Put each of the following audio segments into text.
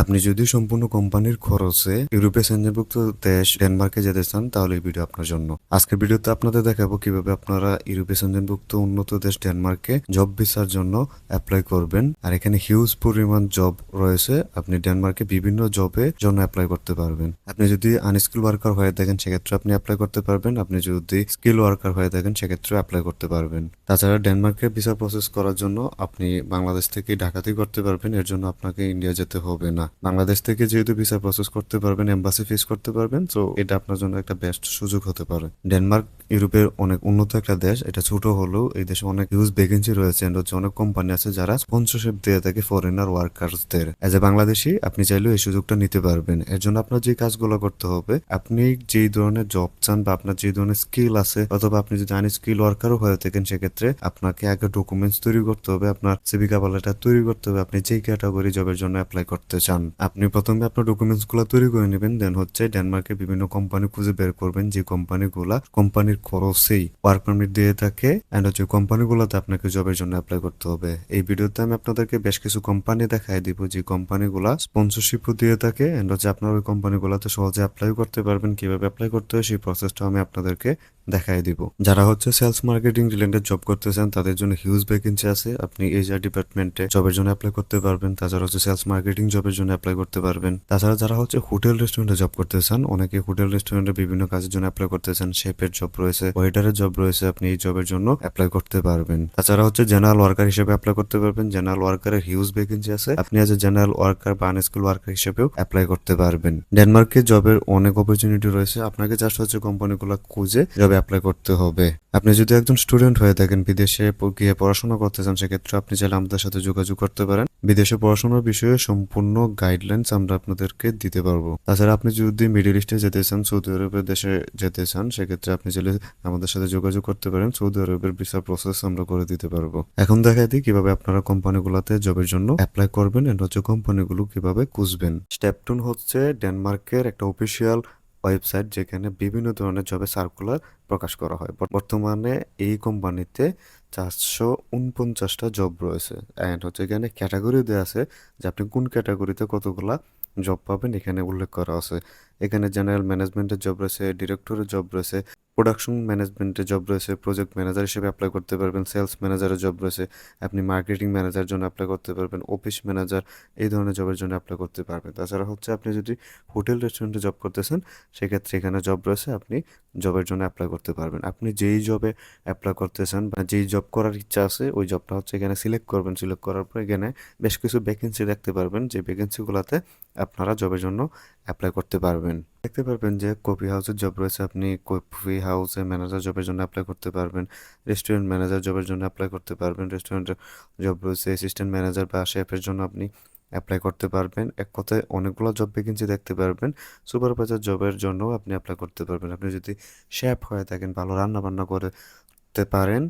আপনি যদি সম্পূর্ণ কোম্পানির খরচে ইউরোপে সেঞ্জনভুক্ত দেশ ডেনমার্কে যেতে চান তাহলে এই ভিডিও আপনার জন্য। আজকের ভিডিওতে আপনাদের দেখাবো কিভাবে আপনারা ইউরোপে সেঞ্জনভুক্ত উন্নত দেশ ডেনমার্কে জব ভিসার জন্য অ্যাপ্লাই করবেন। আর এখানে হিউজ পরিমাণ জব রয়েছে, আপনি ডেনমার্কে বিভিন্ন জবের জন্য অ্যাপ্লাই করতে পারবেন। আপনি যদি আনস্কিল ওয়ার্কার হয়ে থাকেন সেক্ষেত্রে আপনি অ্যাপ্লাই করতে পারবেন, আপনি যদি স্কিল ওয়ার্কার হয়ে থাকেন সেক্ষেত্রে অ্যাপ্লাই করতে পারবেন। তাছাড়া ডেনমার্কের ভিসা প্রসেস করার জন্য আপনি বাংলাদেশ থেকে ঢাকাতেই করতে পারবেন, এর জন্য আপনাকে ইন্ডিয়া যেতে হবে না। বাংলাদেশ থেকে যেহেতু ভিসা প্রসেস করতে পারবেন, এম্বাসি ফিস করতে পারবেন, তো এটা আপনার জন্য একটা বেস্ট সুযোগ হতে পারে। ডেনমার্ক ইউরোপের অনেক উন্নত একটা দেশ, এটা ছোট হলেও এই দেশে অনেক হিউজ ভ্যাকেন্সি রয়েছে, এন্ড হচ্ছে অনেক কোম্পানি আছে যারা স্পন্সরশিপ দিয়ে থাকে ফরেনার ওয়ার্কার্সদের। এজ এ বাংলাদেশি আপনি চাইলেও এই সুযোগটা নিতে পারবেন। এর জন্য আপনার যে কাজগুলো করতে হবে, আপনি যেই ধরনের জব চান বা আপনার যে ধরনের স্কিল আছে, অথবা আপনি যদি আনস্কিল ওয়ার্কারও হয়ে থাকেন সেক্ষেত্রে আপনাকে আগে ডকুমেন্টস তৈরি করতে হবে, আপনার সিভি কভার লেটার তৈরি করতে হবে, আপনি যেই ক্যাটাগরি জবের জন্য অ্যাপ্লাই করতে চান। আপনি প্রথমে আপনার ডকুমেন্টস গুলো তৈরি করে নেবেন, দেন হচ্ছে ডেনমার্কের বিভিন্ন কোম্পানি খুঁজে বের করবেন যে কোম্পানিগুলা কোম্পানির খরচেই ওয়ার্ক পারমিট দিয়ে থাকে, এন্ড হচ্ছে কোম্পানিগুলোতে আপনাকে জবের জন্য অ্যাপ্লাই করতে হবে। এই ভিডিওতে আমি আপনাদেরকে বেশ কিছু কোম্পানি দেখাই দিব যে কোম্পানিগুলা স্পন্সরশিপও দিয়ে থাকে, এন্ড হচ্ছে আপনার ওই কোম্পানিগুলোতে সহজে অ্যাপ্লাই করতে পারবেন। কিভাবে অ্যাপ্লাই করতে হয় সেই প্রসেসটা আমি আপনাদেরকে দেখাই দিব। যারা হচ্ছে সেলস মার্কেটিং রিলেটেড জব করতে চান তাদের জন্য হিউজ ভ্যাকেন্সি আছে, আপনি এইচআর ডিপার্টমেন্টে জবের জন্য অ্যাপ্লাই করতে পারবেন। তাছাড়া হচ্ছে সেলস মার্কেটিং জবের জন্য অ্যাপ্লাই করতে পারবেন। তাছাড়া যারা হচ্ছে হোটেল রেস্টুরেন্টে জব করতে চান, অনেকে হোটেল রেস্টুরেন্টে বিভিন্ন কাজের জন্য অ্যাপ্লাই করতে চান, শেফের জব রয়েছে, ওয়েটারের জব রয়েছে, আপনি এই জবের জন্য অ্যাপ্লাই করতে পারবেন। তাছাড়া হচ্ছে জেনারেল ওয়ার্কার হিসেবে অ্যাপ্লাই করতে পারবেন, জেনারেল ওয়ার্কারের হিউজ ভ্যাকেন্সি আছে, আপনি এজ এ জেনারেল ওয়ার্কার বা আনস্কিল ওয়ার্কার হিসেবেও অ্যাপ্লাই করতে পারবেন। ডেনমার্কে জবের অনেক অপরচুনিটি রয়েছে, আপনাকে জাস্ট হচ্ছে কোম্পানিগুলো খুঁজে জবে অ্যাপ্লাই করতে হবে। আপনি যদি একজন স্টুডেন্ট হয়ে থাকেন, বিদেশে গিয়ে পড়াশোনা করতে চান, সেক্ষেত্রে আপনি চাইলে আমাদের সাথে যোগাযোগ করতে পারেন। বিদেশে পড়াশোনার বিষয়ে সম্পূর্ণ গাইডলাইন্স আমরা আপনাদেরকে দিতে পারবো। তাছাড়া আপনি যদি মিডল ইস্টে যেতে চান, সৌদি আরবের দেশে যেতে চান, সেক্ষেত্রে আপনি চাইলে আমাদের সাথে যোগাযোগ করতে পারেন, সৌদি আরবের ভিসা প্রসেস আমরা করে দিতে পারবো। এখন দেখাই দিই কিভাবে আপনারা কোম্পানিগুলোতে জবের জন্য অ্যাপ্লাই করবেন, এন্ড হচ্ছে কোম্পানিগুলো কিভাবে খুঁজবেন। স্টেপ 2 হচ্ছে ডেনমার্কের একটা অফিসিয়াল ওয়েবসাইট যেখানে বিভিন্ন ধরনের জবের সার্কুলার প্রকাশ করা হয়। বর্তমানে এই কোম্পানিতে 449টা জব রয়েছে, অ্যান্ড হচ্ছে এখানে ক্যাটাগরি দেওয়া আছে যে আপনি কোন ক্যাটাগরিতে কতগুলা জব পাবেন, এখানে উল্লেখ করা আছে। এখানে জেনারেল ম্যানেজমেন্টের জব রয়েছে, ডিরেক্টরের জব রয়েছে, প্রোডাকশন ম্যানেজমেন্টের জব রয়েছে, প্রজেক্ট ম্যানেজার হিসেবে অ্যাপ্লাই করতে পারবেন, সেলস ম্যানেজারের জব রয়েছে, আপনি মার্কেটিং ম্যানেজার জন্য অ্যাপ্লাই করতে পারবেন, অফিস ম্যানেজার এই ধরনের জবের জন্য অ্যাপ্লাই করতে পারবেন। তাছাড়া হচ্ছে আপনি যদি হোটেল রেস্টুরেন্টে জব করতেছেন সেক্ষেত্রে এখানে জব রয়েছে, আপনি জবের জন্য অ্যাপ্লাই করতে পারবেন। আপনি যেই জবে অ্যাপ্লাই করতে চান বা যেই জব করার ইচ্ছা আছে ওই জবটা হচ্ছে এখানে সিলেক্ট করবেন। সিলেক্ট করার পর এখানে বেশ কিছু ভ্যাকেন্সি দেখতে পারবেন, যে ভ্যাকেন্সিগুলোতে আপনারা জবের জন্য অ্যাপ্লাই করতে পারবেন। দেখতে পারবেন যে কফি হাউসের জব রয়েছে, আপনি কফি হাউসে ম্যানেজার জবের জন্য অ্যাপ্লাই করতে পারবেন। রেস্টুরেন্ট ম্যানেজার জবের জন্য অ্যাপ্লাই করতে পারবেন। রেস্টুরেন্টের জব রয়েছে, অ্যাসিস্ট্যান্ট ম্যানেজার বা শেফের জন্য আপনি অ্যাপ্লাই করতে পারবেন। এক কথায় অনেকগুলো জব ভ্যাকেন্সি দেখতে পারবেন। সুপারভাইজার জবের জন্য আপনি অ্যাপ্লাই করতে পারবেন। আপনি যদি শেফ হয়ে থাকেন, ভালো রান্না বান্না করতে পারেন,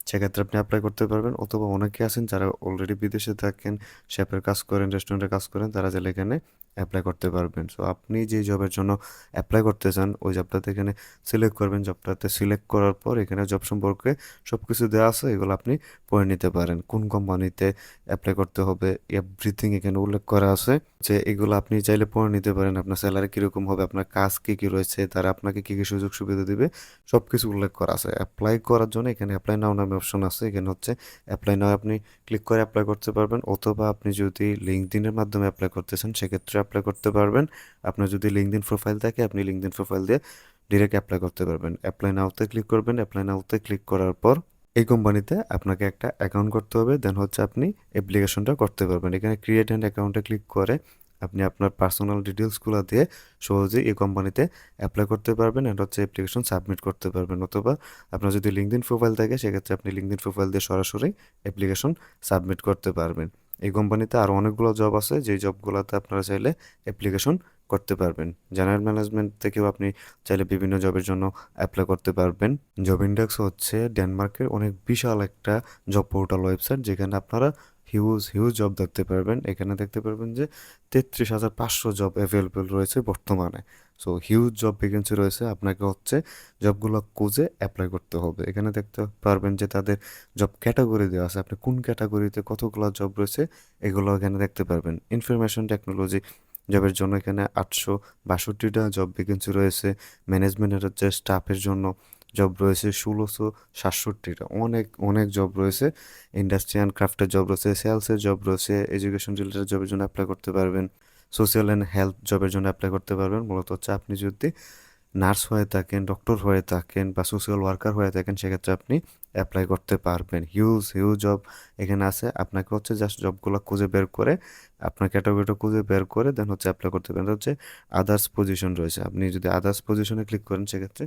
সেক্ষেত্রে আপনি অ্যাপ্লাই করতে পারবেন। অথবা অনেকে আছেন যারা অলরেডি বিদেশে থাকেন, শেফের কাজ করেন, রেস্টুরেন্টের কাজ করেন, তারা চাইলে এখানে অ্যাপ্লাই করতে পারবেন। সো আপনি যে জবের জন্য অ্যাপ্লাই করতে চান ওই জবটাতে এখানে সিলেক্ট করবেন। জবটাতে সিলেক্ট করার পর এখানে জব সম্পর্কে সব কিছু দেওয়া আছে, এগুলো আপনি পড়ে নিতে পারেন। কোন কোম্পানিতে অ্যাপ্লাই করতে হবে এভরিথিং এখানে উল্লেখ করা আছে, যে এগুলো আপনি চাইলে পড়ে নিতে পারেন। আপনার স্যালারি কীরকম হবে, আপনার কাজ কী কী রয়েছে, তারা আপনাকে কী কী সুযোগ সুবিধা দিবে, সব কিছু উল্লেখ করা আছে। অ্যাপ্লাই করার জন্য এখানে অ্যাপ্লাই নাও নামে অপশন আছে, এখানে হচ্ছে অ্যাপ্লাই নাও আপনি ক্লিক করে অ্যাপ্লাই করতে পারবেন। অথবা আপনি যদি লিঙ্কডইনের মাধ্যমে অ্যাপ্লাই করতে চান সেক্ষেত্রে অ্যাপ্লাই করতে পারবেন। আপনার যদি লিঙ্কডইন প্রোফাইল থাকে আপনি লিঙ্কডইন প্রোফাইল দিয়ে ডিরেক্ট অ্যাপ্লাই করতে পারবেন। অ্যাপ্লাই নাওতে ক্লিক করবেন। অ্যাপ্লাই নাওতে ক্লিক করার পর এই কোম্পানিতে আপনাকে একটা অ্যাকাউন্ট করতে হবে, দেন হচ্ছে আপনি অ্যাপ্লিকেশনটা করতে পারবেন। এখানে ক্রিয়েট অ্যান্ড অ্যাকাউন্টে ক্লিক করে আপনি আপনার পার্সোনাল ডিটেলসগুলো দিয়ে সহজেই এই কোম্পানিতে অ্যাপ্লাই করতে পারবেন, এন্ড হচ্ছে অ্যাপ্লিকেশন সাবমিট করতে পারবেন। অথবা আপনার যদি লিঙ্কডইন প্রোফাইল থাকে সেক্ষেত্রে আপনি লিঙ্কডইন প্রোফাইল দিয়ে সরাসরি অ্যাপ্লিকেশন সাবমিট করতে পারবেন। এই কোম্পানিতে আরও অনেকগুলো জব আছে, যেই জবগুলোতে আপনারা চাইলে অ্যাপ্লিকেশন করতে পারবেন। জেনারেল ম্যানেজমেন্ট থেকেও আপনি চাইলে বিভিন্ন জবের জন্য অ্যাপ্লাই করতে পারবেন। জব ইন্ডেক্স হচ্ছে ডেনমার্কের অনেক বিশাল একটা জব পোর্টাল ওয়েবসাইট, যেখানে আপনারা হিউজ হিউজ জব দেখতে পারবেন। এখানে দেখতে পারবেন যে 33,500 জব অ্যাভেলেবল রয়েছে বর্তমানে। সো হিউজ জব ভ্যাকেন্সি রয়েছে, আপনাকে হচ্ছে জবগুলো খুঁজে অ্যাপ্লাই করতে হবে। এখানে দেখতে পারবেন যে তাদের জব ক্যাটাগরি দেওয়া আছে, আপনি কোন ক্যাটাগরিতে কতগুলো জব রয়েছে এগুলো এখানে দেখতে পারবেন। ইনফরমেশন টেকনোলজি জবের জন্য এখানে 862টা জব ভ্যাকেন্সি রয়েছে। ম্যানেজমেন্টের হচ্ছে স্টাফের জন্য জব রয়েছে 1667টা। অনেক অনেক জব রয়েছে। ইন্ডাস্ট্রি অ্যান্ড ক্রাফটের জব রয়েছে, সেলসের জব রয়েছে, এডুকেশন রিলেটেড জবের জন্য অ্যাপ্লাই করতে পারবেন, সোশ্যাল অ্যান্ড হেলথ জবের জন্য অ্যাপ্লাই করতে পারবেন। মূলত হচ্ছে আপনি যদি নার্স হয়ে থাকেন, ডক্টর হয়ে থাকেন বা সোশ্যাল ওয়ার্কার হয়ে থাকেন সেক্ষেত্রে আপনি অ্যাপ্লাই করতে পারবেন। হিউজ হিউজ জব এখানে আছে, আপনাকে হচ্ছে জাস্ট জবগুলো খুঁজে বের করে আপনার ক্যাটাগরিটা খুঁজে বের করে দেন হচ্ছে অ্যাপ্লাই করতে পারেন। হচ্ছে আদার্স পজিশন রয়েছে, আপনি যদি আদার্স পজিশনে ক্লিক করেন সেক্ষেত্রে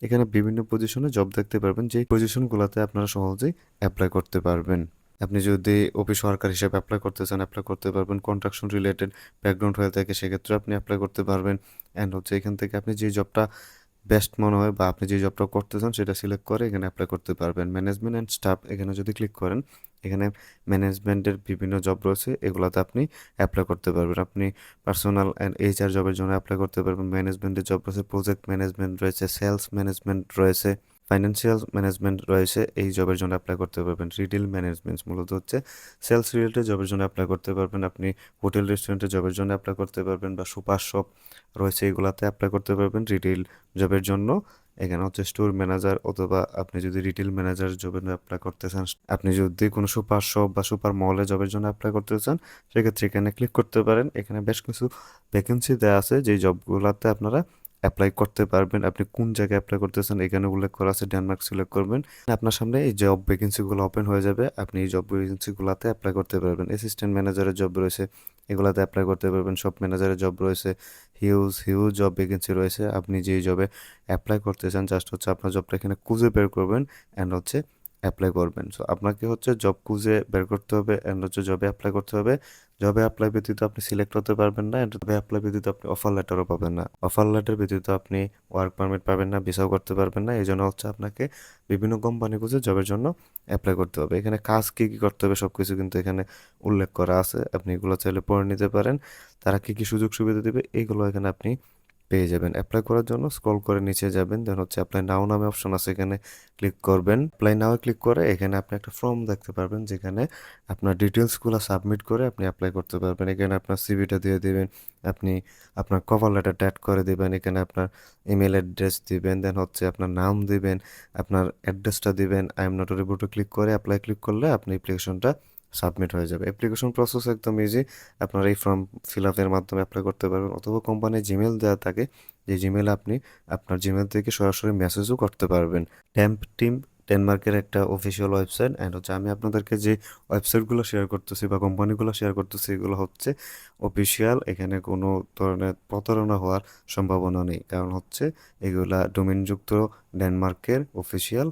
এখানে বিভিন্ন পজিশনে জব দেখতে পারবেন, যে পজিশনগুলোতে আপনারা সহজেই অ্যাপ্লাই করতে পারবেন। আপনি যদি অফিস ওয়ার্কার হিসেবে অ্যাপ্লাই করতে চান অ্যাপ্লাই করতে পারবেন, কন্ট্রাকশন রিলেটেড ব্যাকগ্রাউন্ড হয়ে থাকে সেক্ষেত্রে আপনি অ্যাপ্লাই করতে পারবেন। অ্যান্ড হচ্ছে এখান থেকে আপনি যে জবটা বেস্ট মনে হয় বা আপনি যে জবটা করতে চান সেটা সিলেক্ট করে এখানে অ্যাপ্লাই করতে পারবেন। ম্যানেজমেন্ট অ্যান্ড স্টাফ এখানে যদি ক্লিক করেন এখানে ম্যানেজমেন্টের বিভিন্ন জব রয়েছে, এগুলোতে আপনি অ্যাপ্লাই করতে পারবেন। আপনি পার্সোনাল অ্যান্ড এইচআর জবের জন্য অ্যাপ্লাই করতে পারবেন। ম্যানেজমেন্টের জব রয়েছে, প্রজেক্ট ম্যানেজমেন্ট রয়েছে, সেলস ম্যানেজমেন্ট রয়েছে, ফাইন্যান্সিয়াল ম্যানেজমেন্ট রয়েছে, এই জবের জন্য অ্যাপ্লাই করতে পারবেন। রিটেল ম্যানেজমেন্ট মূলত হচ্ছে সেলস রিলেটেড জবের জন্য অ্যাপ্লাই করতে পারবেন। আপনি হোটেল রেস্টুরেন্টের জবের জন্য অ্যাপ্লাই করতে পারবেন বা সুপার শপ রয়েছে এগুলাতে অ্যাপ্লাই করতে পারবেন রিটেল জবের জন্য। এখানে হচ্ছে স্টোর ম্যানেজার অথবা আপনি যদি রিটেল ম্যানেজার জবের জন্য অ্যাপ্লাই করতে চান, আপনি যদি কোনো সুপার শপ বা সুপার মলে জবের জন্য অ্যাপ্লাই করতে চান সেক্ষেত্রে এখানে ক্লিক করতে পারেন। এখানে বেশ কিছু ভ্যাকেন্সি দেওয়া আছে যেই জবগুলোতে আপনারা অ্যাপ্লাই করতে পারবেন। আপনি কোন জায়গায় অ্যাপ্লাই করতেছেন এখানে উল্লেখ করা আছে, ডেনমার্ক সিলেক্ট করবেন, আপনার সামনে এই জব ভ্যাকেন্সিগুলো ওপেন হয়ে যাবে, আপনি এই জব ভ্যাকেন্সিগুলোতে অ্যাপ্লাই করতে পারবেন। অ্যাসিস্ট্যান্ট ম্যানেজারের জব রয়েছে এগুলাতে অ্যাপ্লাই করতে পারবেন, শপ ম্যানেজারের জব রয়েছে, হিউজ হিউজ জব ভ্যাকেন্সি রয়েছে। আপনি যেই জবে অ্যাপ্লাই করতে চান জাস্ট হচ্ছে আপনার জবটা এখানে খুঁজে বের করবেন অ্যান্ড হচ্ছে অ্যাপ্লাই করবেন। সো আপনাকে হচ্ছে জব খুঁজে বের করতে হবে অ্যান্ড হচ্ছে জবে অ্যাপ্লাই করতে হবে। জবে অ্যাপ্লাই ব্যতীত আপনি সিলেক্ট হতে পারবেন না, জবে অ্যাপ্লাই ব্যতীত আপনি অফার লেটারও পাবেন না, অফার লেটার ব্যতীত আপনি ওয়ার্ক পারমিট পাবেন না, ভিসাও করতে পারবেন না। এই জন্য হচ্ছে আপনাকে বিভিন্ন কোম্পানি খুঁজে জবের জন্য অ্যাপ্লাই করতে হবে। এখানে কাজ কী কী করতে হবে সব কিছু কিন্তু এখানে উল্লেখ করা আছে, আপনি এগুলো চাইলে পড়ে নিতে পারেন। তারা কী কী সুযোগ সুবিধা দেবে এইগুলো এখানে আপনি পেয়ে যাবেন। অ্যাপ্লাই করার জন্য স্ক্রল করে নিচে যাবেন, দেন হচ্ছে অ্যাপ্লাই নাও নামে অপশন আছে, এখানে ক্লিক করবেন। অ্যাপ্লাই নাও ক্লিক করে এখানে আপনি একটা ফর্ম দেখতে পারবেন যেখানে আপনার ডিটেলসগুলো সাবমিট করে আপনি অ্যাপ্লাই করতে পারবেন। এখানে আপনার সিভিটা দিয়ে দিবেন, আপনি আপনার কভার লেটারটা অ্যাড করে দিবেন, এখানে আপনার ইমেল অ্যাড্রেস দিবেন, দেন হচ্ছে আপনার নাম দিবেন, আপনার অ্যাড্রেসটা দিবেন। I am not able to click করে অ্যাপ্লাই ক্লিক করলে আপনি অ্যাপ্লিকেশনটা সাবমিট হয়ে যাবে। অ্যাপ্লিকেশন প্রসেস একদম ইজি, আপনারা এই ফর্ম ফিল আপের মাধ্যমে অ্যাপ্লাই করতে পারবেন অথবা কোম্পানির জিমেল দেওয়া থাকে যে জিমেলে আপনি আপনার জিমেল থেকে সরাসরি মেসেজও করতে পারবেন। ট্যাম্প টিম ডেনমার্কের একটা অফিসিয়াল ওয়েবসাইট, অ্যান্ড হচ্ছে আমি আপনাদেরকে যে ওয়েবসাইটগুলো শেয়ার করতেছি বা কোম্পানিগুলো শেয়ার করতেছি এগুলো হচ্ছে অফিসিয়াল, এখানে কোনো ধরনের প্রতারণা হওয়ার সম্ভাবনা নেই, কারণ হচ্ছে এগুলা ডোমেনযুক্ত ডেনমার্কের অফিসিয়াল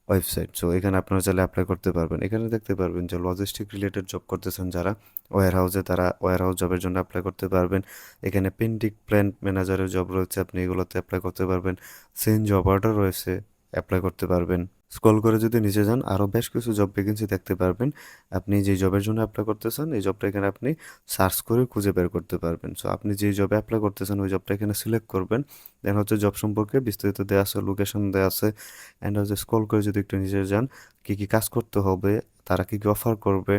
ওয়েবসাইট। সো এখানে আপনারা চাইলে অ্যাপ্লাই করতে পারবেন। এখানে দেখতে পারবেন যে লজিস্টিক রিলেটেড জব করতেছেন যারা ওয়্যার হাউসে, তারা ওয়্যার হাউস জবের জন্য অ্যাপ্লাই করতে পারবেন। এখানে পেন্ডিং প্ল্যান্ট ম্যানেজারের জব রয়েছে, আপনি এগুলোতে অ্যাপ্লাই করতে পারবেন। সেন জব অর্ডার রয়েছে, অ্যাপ্লাই করতে পারবেন। স্ক্রল করে যদি নিচে যান আরও বেশ কিছু জব ভ্যাকেন্সি দেখতে পারবেন। আপনি যে জবের জন্য অ্যাপ্লাই করতেছেন এই জবটা এখানে আপনি সার্চ করে খুঁজে বের করতে পারবেন। সো আপনি যে জবে অ্যাপ্লাই করতেছেন ওই জবটা এখানে সিলেক্ট করবেন, দেন হচ্ছে জব সম্পর্কে বিস্তারিত দেওয়া আছে, লোকেশন দেওয়া আছে, অ্যান্ড হচ্ছে স্ক্রল করে যদি একটু নিচে যান কী কী কাজ করতে হবে, তারা কী কী অফার করবে,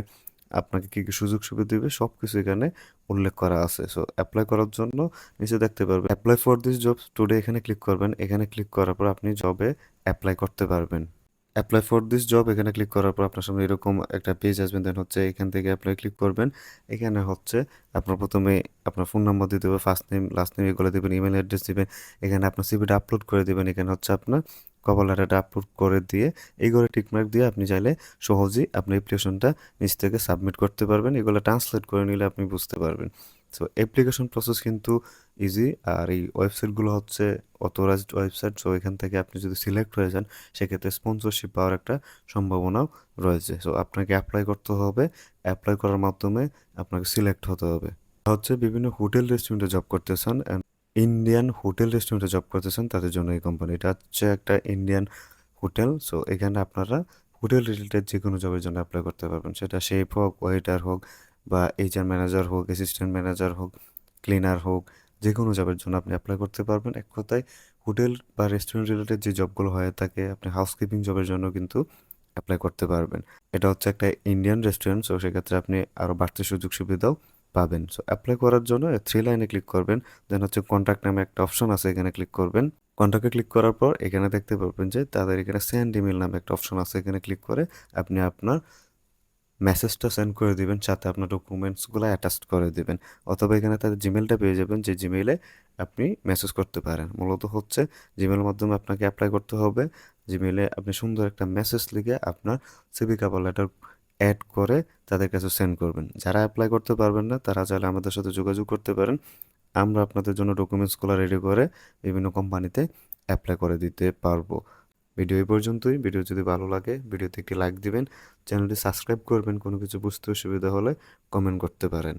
আপনাকে কী কী সুযোগ সুবিধা দেবে সব কিছু এখানে উল্লেখ করা আছে। সো অ্যাপ্লাই করার জন্য নিচে দেখতে পারবেন apply for this job today, এখানে ক্লিক করবেন। এখানে ক্লিক করার পর আপনি জবে অ্যাপ্লাই করতে পারবেন। অ্যাপ্লাই ফর দিস জব এখানে ক্লিক করার পর আপনার সামনে এরকম একটা পেজ আসবেন, দেন হচ্ছে এখান থেকে অ্যাপ্লাই ক্লিক করবেন। এখানে হচ্ছে আপনার প্রথমে আপনার ফোন নাম্বার দিতে হবে, ফার্স্ট নেম লাস্ট নেম এগুলো দেবেন, ইমেল অ্যাড্রেস দিবেন, এখানে আপনার সিভিটা আপলোড করে দেবেন, এখানে হচ্ছে আপনার কভার লেটারটা আপলোড করে দিয়ে এই করে টিকমার্ক দিয়ে আপনি চাইলে সহজেই আপনার অ্যাপ্লিকেশনটা নিচ থেকে সাবমিট করতে পারবেন। এগুলো ট্রান্সলেট করে নিলে আপনি বুঝতে পারবেন। সো অ্যাপ্লিকেশন প্রসেস কিন্তু ইজি, আর এই ওয়েবসাইটগুলো হচ্ছে অথরাইজড ওয়েবসাইট। সো এখান থেকে আপনি যদি সিলেক্ট হয়ে যান সেক্ষেত্রে স্পন্সরশিপ পাওয়ার একটা সম্ভাবনাও রয়েছে। সো আপনাকে অ্যাপ্লাই করতে হবে, অ্যাপ্লাই করার মাধ্যমে আপনাকে সিলেক্ট হতে হবে। হচ্ছে বিভিন্ন হোটেল রেস্টুরেন্টে জব করতেছেন, ইন্ডিয়ান হোটেল রেস্টুরেন্টে জব করতেছেন তাদের জন্য এই কোম্পানি, এটা হচ্ছে একটা ইন্ডিয়ান হোটেল। সো এখানে আপনারা হোটেল রিলেটেড যে কোনো জবের জন্য অ্যাপ্লাই করতে পারবেন, সেটা শেফ হোক, ওয়েটার হোক, বা এইচআর ম্যানেজার হোক, অ্যাসিস্ট্যান্ট ম্যানেজার হোক, ক্লিনার হোক, যে কোনো জবের জন্য আপনি অ্যাপ্লাই করতে পারবেন। এক কথায় হোটেল বা রেস্টুরেন্ট রিলেটেড যে জবগুলো হয়ে থাকে, আপনি হাউসকিপিং জবের জন্য কিন্তু অ্যাপ্লাই করতে পারবেন। এটা হচ্ছে একটা ইন্ডিয়ান রেস্টুরেন্ট, সো সেক্ষেত্রে আপনি আরও বাড়তি সুযোগ সুবিধাও পাবেন। সো অ্যাপ্লাই করার জন্য থ্রি লাইনে ক্লিক করবেন, দেন হচ্ছে কন্ট্যাক্ট নামে একটা অপশন আছে, এখানে ক্লিক করবেন। কন্ট্যাক্টে ক্লিক করার পর এখানে দেখতে পারবেন যে তাদের এখানে সেন্ড ইমেল নামে একটা অপশন আছে, এখানে ক্লিক করে আপনি আপনার মেসেজটা সেন্ড করে দিবেন, সাথে আপনার ডকুমেন্টসগুলো অ্যাটাচ করে দিবেন। অথবা এখানে তাদের জিমেলটা পেয়ে যাবেন, যে জিমেইলে আপনি মেসেজ করতে পারেন। মূলত হচ্ছে জিমেলের মাধ্যমে আপনাকে অ্যাপ্লাই করতে হবে। জিমেইলে আপনি সুন্দর একটা মেসেজ লিখে আপনার সিভি কভার লেটার অ্যাড করে তাদের কাছে সেন্ড করবেন। যারা অ্যাপ্লাই করতে পারবেন না তারা চাইলে আমাদের সাথে যোগাযোগ করতে পারেন, আমরা আপনাদের জন্য ডকুমেন্টসগুলো রেডি করে বিভিন্ন কোম্পানিতে অ্যাপ্লাই করে দিতে পারবো। ভিডিও এই পর্যন্তই। ভিডিও যদি ভালো লাগে ভিডিওতে একটি লাইক দিবেন, চ্যানেলটি সাবস্ক্রাইব করবেন। কোনো কিছু বুঝতে অসুবিধা হলে কমেন্ট করতে পারেন।